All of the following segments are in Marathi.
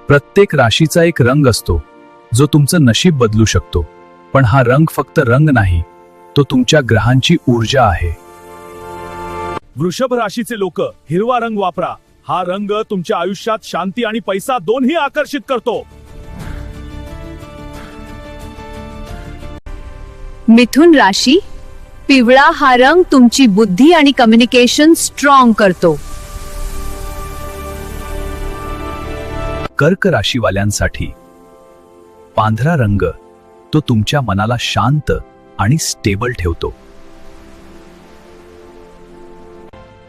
प्रत्येक राशीचा एक रंग असतो जो तुमचं नशीब बदलू शकतो. पण हा रंग फक्त रंग नाही, तो तुमच्या ग्रहांची ऊर्जा आहे. वृषभ राशीचे लोक हिरवा रंग वापरा. हा रंग तुमच्या आयुष्यात शांती आणि पैसा दोन्ही आकर्षित करतो. मिथुन राशी, पिवळा हा रंग तुमची बुद्धी आणि कम्युनिकेशन स्ट्रॉंग करतो. कर्क राशीवाल्यांसाठी पांढरा रंग तो तुमच्या मनाला शांत आणि स्टेबल ठेवतो.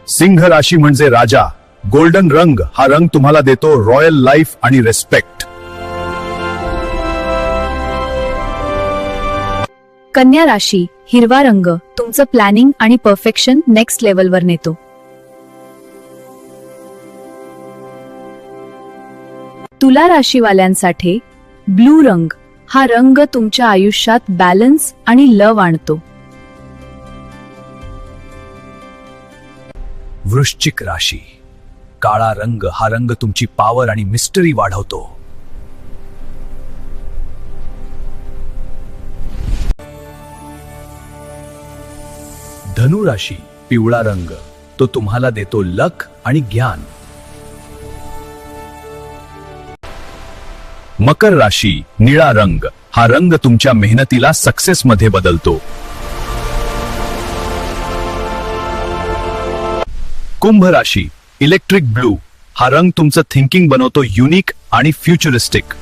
सिंह राशी म्हणजे राजा. गोल्डन रंग हा रंग तुम्हाला देतो रॉयल लाईफ आणि रिस्पेक्ट. कन्या राशी, हिरवा रंग तुमचं प्लॅनिंग आणि परफेक्शन नेक्स्ट लेवलवर नेतो. तुला राशीवाल्यांसाठी ब्लू रंग हा रंग तुमच्या आयुष्यात बॅलन्स आणि लव आणतो. वृश्चिक राशी, काळा रंग हा रंग तुमची पॉवर आणि मिस्टरी वाढवतो. धनु राशी, पिवळा रंग तो तुम्हाला देतो लक आणि ज्ञान. मकर राशी, निळा रंग हा रंग तुमच्या मेहनतीला सक्सेस मध्ये बदलतो. कुंभ राशी, इलेक्ट्रिक ब्लू हा रंग तुमचं थिंकिंग बनवतो युनिक आणि फ्युचरिस्टिक.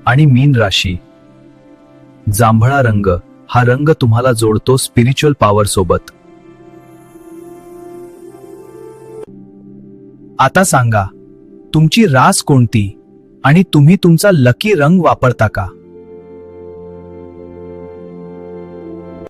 आणि मीन राशी, जांभळा रंग हा रंग तुम्हाला जोडतो स्पिरिच्युअल पॉवर सोबत. आता सांगा, तुमची रास कोणती आणि तुम्ही तुमचा लकी रंग वापरता का?